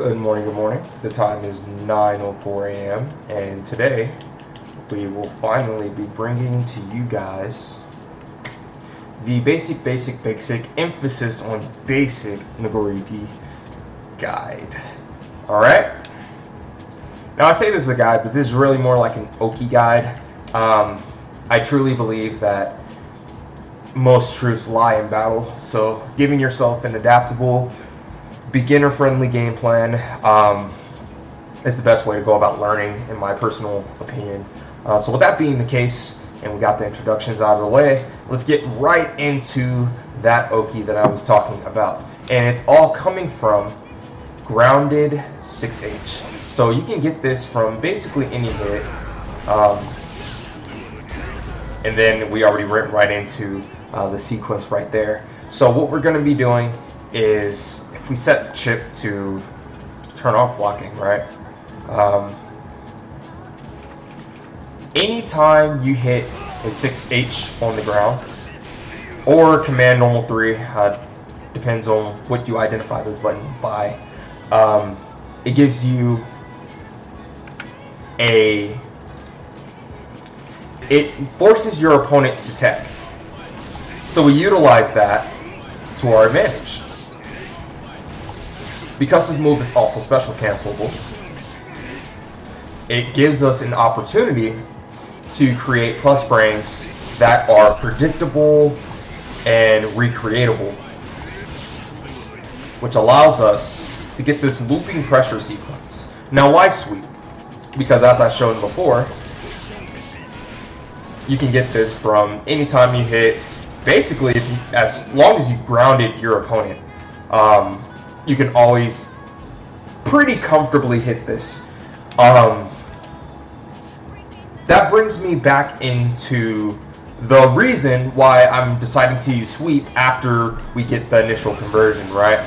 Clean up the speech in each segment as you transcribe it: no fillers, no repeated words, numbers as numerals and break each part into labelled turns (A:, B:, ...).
A: Good morning, good morning. The time is 9:04 a.m. and today we will finally be bringing to you guys the basic emphasis on basic Nagoriyuki guide. Alright? Now I say this is a guide, but this is really more like an Oki guide. I truly believe that most truths lie in battle, so giving yourself an adaptable, beginner-friendly game plan is the best way to go about learning, in my personal opinion. So with that being the case, and we got the introductions out of the way, let's get right into that Oki that I was talking about. And it's all coming from Grounded 6H. So you can get this from basically any hit. And then we already went right into the sequence right there. So what we're going to be doing is, if we set chip to turn off blocking, right? Anytime you hit a 6H on the ground, or command normal 3, depends on what you identify this button by, it gives you it forces your opponent to tech. So we utilize that to our advantage. Because this move is also special cancelable, it gives us an opportunity to create plus frames that are predictable and recreatable, which allows us to get this looping pressure sequence. Now why sweep? Because as I showed before, you can get this from anytime you hit, basically as long as you grounded your opponent. You can always pretty comfortably hit this. That brings me back into the reason why I'm deciding to use sweep after we get the initial conversion, right?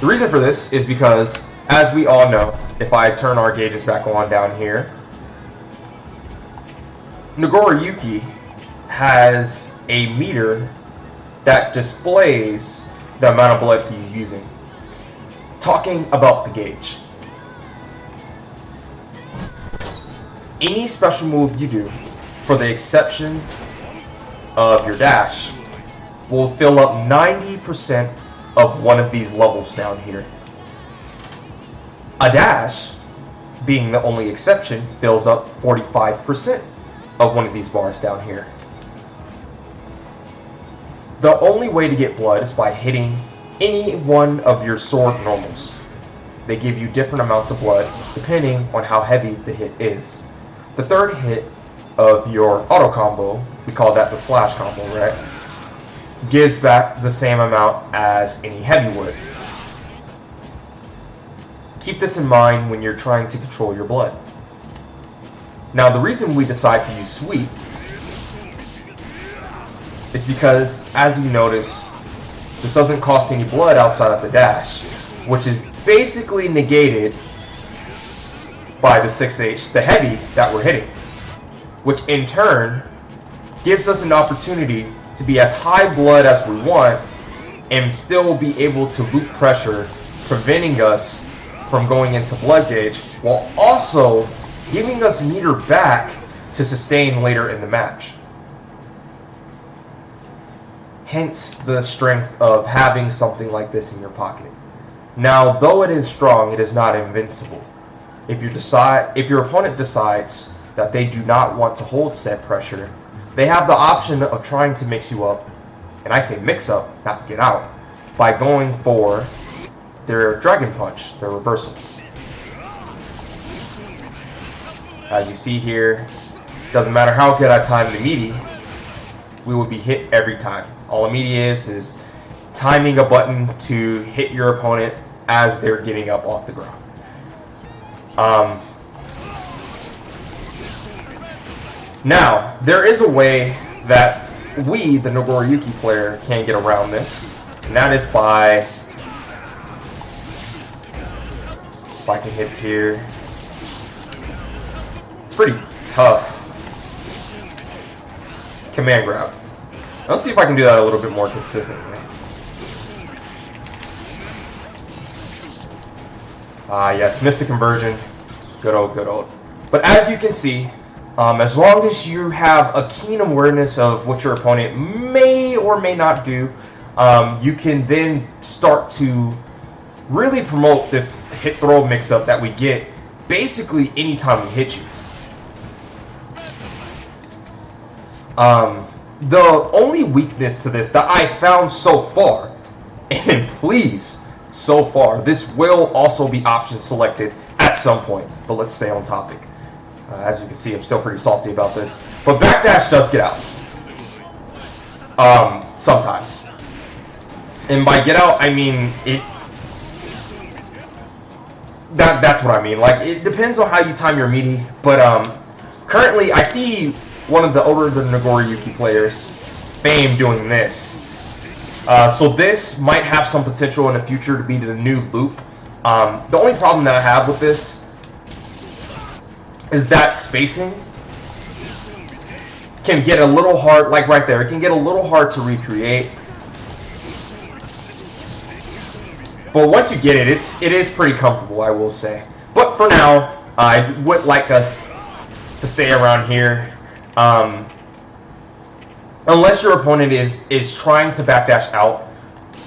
A: The reason for this is because, as we all know, if I turn our gauges back on down here, Nagoriyuki has a meter that displays the amount of blood he's using. Talking about the gauge. Any special move you do, for the exception of your dash, will fill up 90% of one of these levels down here. A dash, being the only exception, fills up 45% of one of these bars down here. The only way to get blood is by hitting any one of your sword normals. They give you different amounts of blood depending on how heavy the hit is. The third hit of your auto combo, we call that the slash combo, right? Gives back the same amount as any heavy would. Keep this in mind when you're trying to control your blood. Now the reason we decide to use sweep is because, as you notice, this doesn't cost any blood outside of the dash, which is basically negated by the 6H, the heavy that we're hitting, which in turn gives us an opportunity to be as high blood as we want and still be able to loop pressure, preventing us from going into blood gauge, while also giving us meter back to sustain later in the match. Hence the strength of having something like this in your pocket. Now, though it is strong, it is not invincible. If your opponent decides that they do not want to hold said pressure, they have the option of trying to mix you up, and I say mix up, not get out, by going for their Dragon Punch, their reversal. As you see here, doesn't matter how good I time the meaty, we will be hit every time. All a meaty is timing a button to hit your opponent as they're getting up off the ground. Now, there is a way that we, the Nagoriyuki player, can get around this, and that is by, if I can hit here, it's pretty tough. Command grab. Let's see if I can do that a little bit more consistently. Yes, missed the conversion. Good old, good old. But as you can see, as long as you have a keen awareness of what your opponent may or may not do, you can then start to really promote this hit throw mix-up that we get basically anytime we hit you. The only weakness to this that I found so far, and please, so far, this will also be option selected at some point, but let's stay on topic. As you can see, I'm still pretty salty about this, but backdash does get out. Sometimes. And by get out, I mean it. That's what I mean. Like, it depends on how you time your meaty, but currently I see one of the older Nagoriyuki players, Fame, doing this. So this might have some potential in the future to be the new loop. The only problem that I have with this is that spacing can get a little hard, like right there, it can get a little hard to recreate. But once you get it, it is pretty comfortable, I will say. But for now, I would like us to stay around here. Unless your opponent is trying to backdash out,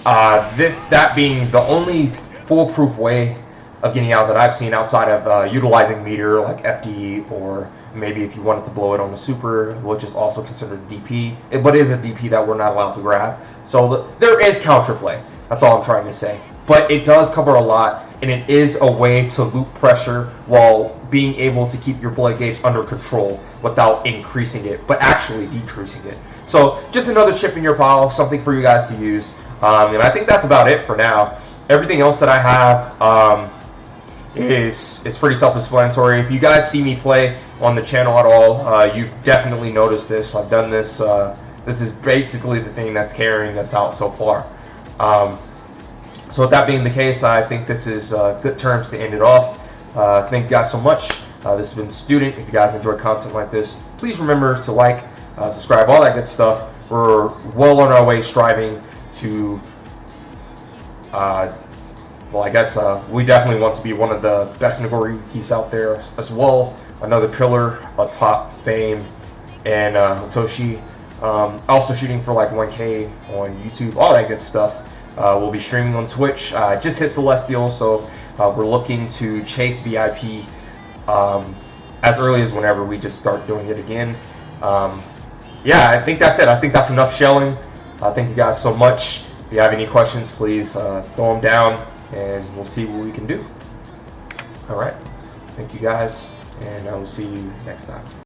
A: that being the only foolproof way of getting out that I've seen outside of utilizing meter like FD, or maybe if you wanted to blow it on the super, which is also considered a DP, but is a DP that we're not allowed to grab. So there is counterplay. That's all I'm trying to say. But it does cover a lot, and it is a way to loop pressure while being able to keep your blade gauge under control without increasing it, but actually decreasing it. So just another chip in your pile, something for you guys to use. And I think that's about it for now. Everything else that I have is pretty self-explanatory. If you guys see me play on the channel at all, you've definitely noticed this. I've done this. This is basically the thing that's carrying us out so far. So with that being the case, I think this is good terms to end it off. Thank you guys so much. This has been Student. If you guys enjoy content like this, please remember to like, subscribe, all that good stuff. We're well on our way striving to, well, I guess we definitely want to be one of the best Nagoriyukis out there as well. Another pillar atop Fame and Hitoshi. Also shooting for like 1K on YouTube, all that good stuff. We'll be streaming on Twitch. Just hit Celestial, so we're looking to chase VIP as early as whenever we just start doing it again. Yeah, I think that's it. I think that's enough shelling. Thank you guys so much. If you have any questions, please throw them down, and we'll see what we can do. All right. Thank you guys, and I will see you next time.